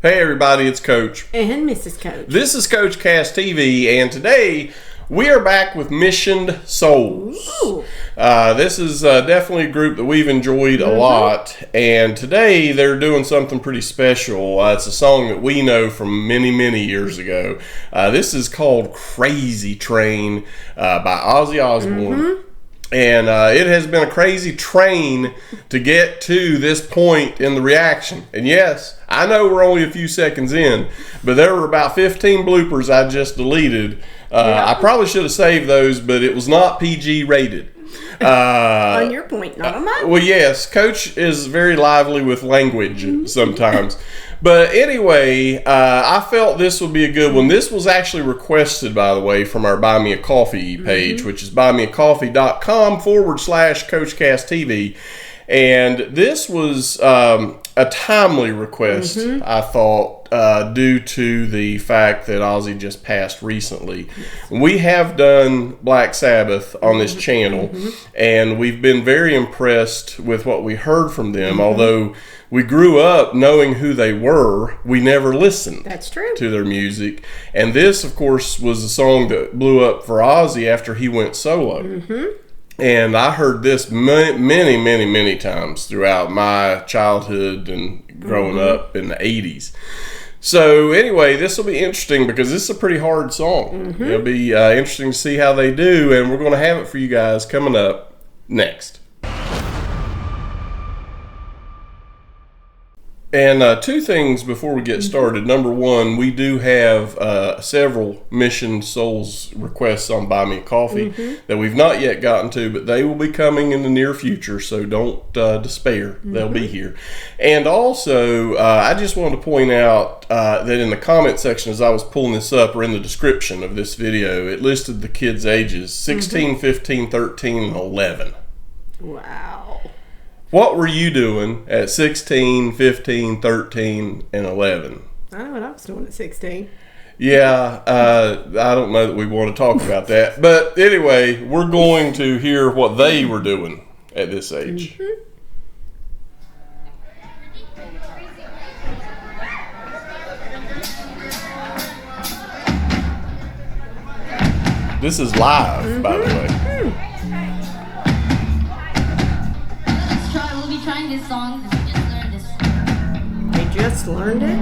Hey everybody, it's Coach. And Mrs. Coach. This is CoachCastTV, and today we are back with Missioned Souls. This is definitely a group that we've enjoyed a lot, and today they're doing something pretty special. It's a song that we know from many, many years ago. This is called Crazy Train by Ozzy Osbourne. And it has been a crazy train to get to this point in the reaction. And yes, I know we're only a few seconds in, but there were about 15 bloopers I just deleted. I probably should have saved those, but it was not PG rated. On your point, not on mine. Well, yes, Coach is very lively with language sometimes. But anyway, I felt this would be a good one. This was actually requested, by the way, from our Buy Me a Coffee page, which is buymeacoffee.com/CoachCastTV. And this was a timely request, I thought, due to the fact that Ozzy just passed recently. We have done Black Sabbath on this channel, and we've been very impressed with what we heard from them, although we grew up knowing who they were. We never listened to their music. And this, of course, was a song that blew up for Ozzy after he went solo. And I heard this many times throughout my childhood and growing up in the 80s. So anyway, this will be interesting because this is a pretty hard song. It'll be interesting to see how they do, and we're going to have it for you guys coming up next. And two things before we get started. Number one, we do have several Mission Souls requests on Buy Me a Coffee that we've not yet gotten to, but they will be coming in the near future, so don't despair. They'll be here. And also, I just wanted to point out that in the comment section as I was pulling this up, or in the description of this video, it listed the kids' ages, 16, 15, 13, and 11. Wow. What were you doing at 16, 15, 13, and 11? I know what I was doing at 16. Yeah, I don't know that we want to talk about that. But anyway, we're going to hear what they were doing at this age. This is live, by the way. Trying this song. They just learned it?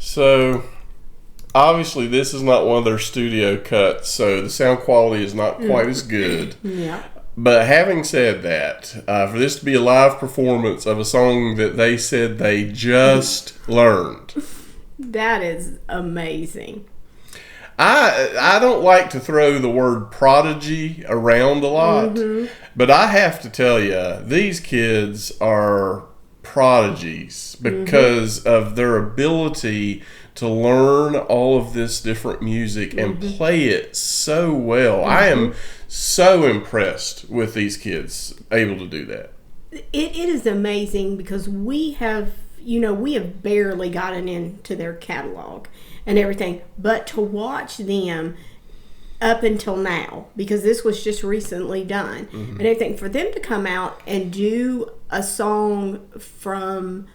So, obviously this is not one of their studio cuts, so the sound quality is not quite as good. But having said that, for this to be a live performance of a song that they said they just learned. That is amazing. I don't like to throw the word prodigy around a lot, but I have to tell you, these kids are prodigies because of their ability to learn all of this different music and play it so well. I am so impressed with these kids able to do that. It is amazing because we have barely gotten into their catalog. and everything. But to watch them up until now, because this was just recently done, and everything, for them to come out and do a song from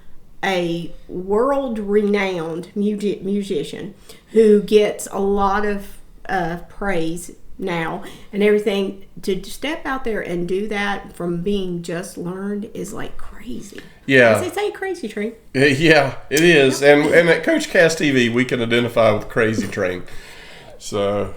a world-renowned musician who gets a lot of praise now and everything, to step out there and do that from being just learned is like crazy. Yeah. As they say, Crazy Train. Yeah, it is. And at CoachCastTV, we can identify with Crazy Train. So...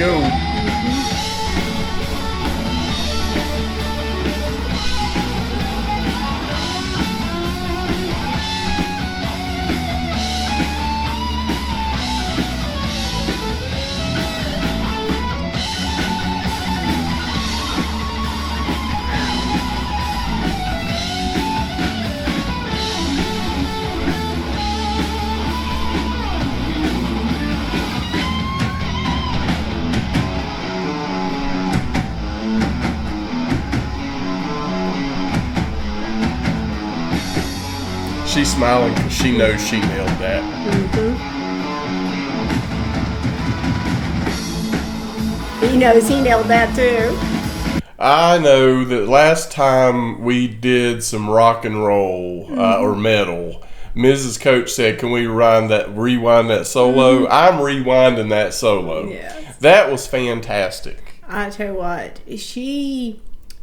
go. She's smiling because she knows she nailed that. He knows he nailed that too. I know that last time we did some rock and roll or metal, Mrs. Coach said, "Can we rewind that solo?" I'm rewinding that solo. Yes. That was fantastic. I tell you what, she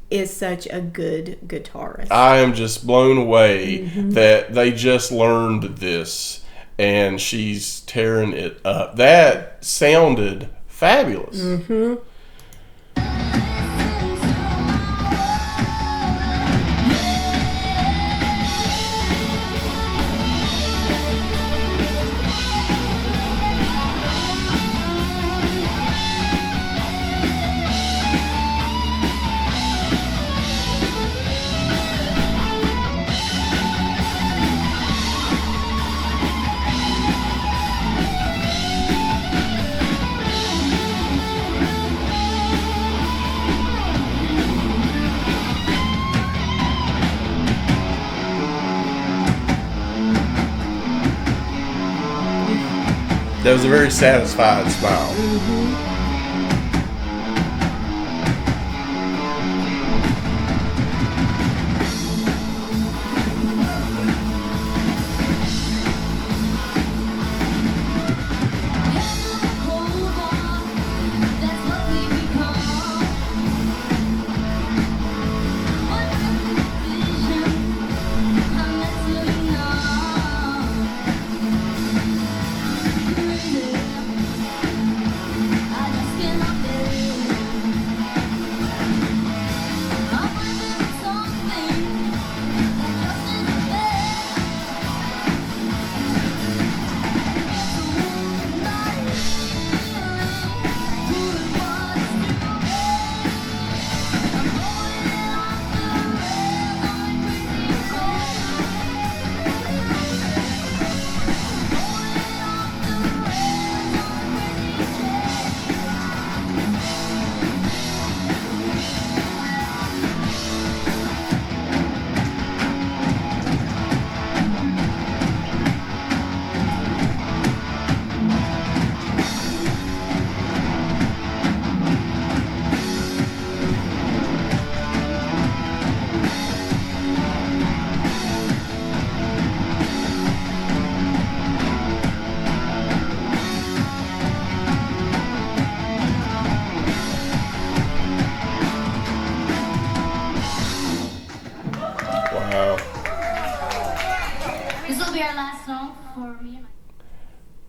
is such a good guitarist. I am just blown away that they just learned this and she's tearing it up. That sounded fabulous. That was a very satisfied smile.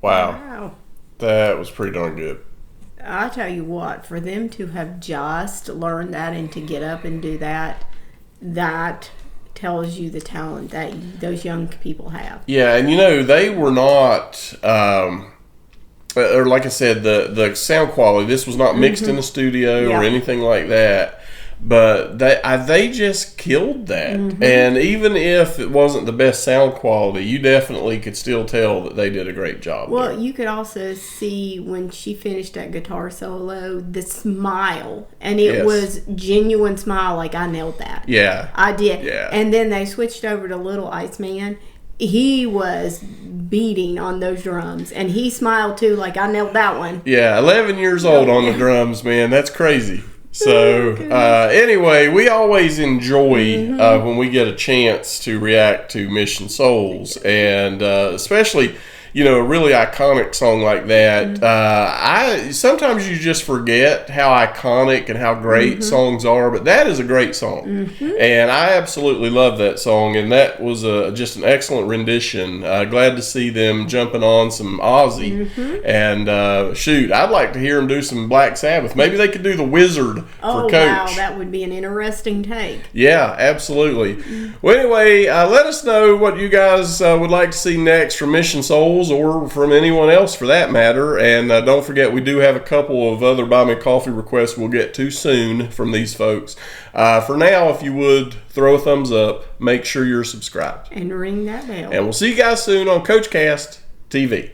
Wow. That was pretty darn good. I tell you what, for them to have just learned that and to get up and do that, that tells you the talent that those young people have. Yeah, and they were not, or like I said, the sound quality, this was not mixed in a studio or anything like that. But they just killed that. And even if it wasn't the best sound quality, you definitely could still tell that they did a great job. Well, you could also see when she finished that guitar solo, the smile. And it was genuine smile, like I nailed that. Yeah. I did. Yeah. And then they switched over to Little Iceman. He was beating on those drums. And he smiled too, like I nailed that one. Yeah, 11 years old on the drums, man. That's crazy. So anyway, we always enjoy when we get a chance to react to Mission Souls, and especially a really iconic song like that. Sometimes you just forget how iconic and how great songs are, but that is a great song, and I absolutely love that song. And that was just an excellent rendition. Glad to see them jumping on some Ozzy, and shoot, I'd like to hear them do some Black Sabbath. Maybe they could do the Wizard for Coach. Wow, that would be an interesting take. Yeah, absolutely. Well, anyway, let us know what you guys would like to see next from Mission Souls, or from anyone else for that matter. And don't forget, we do have a couple of other Buy Me Coffee requests we'll get to soon from these folks. For now, if you would, throw a thumbs up, make sure you're subscribed. And ring that bell. And we'll see you guys soon on CoachCast TV.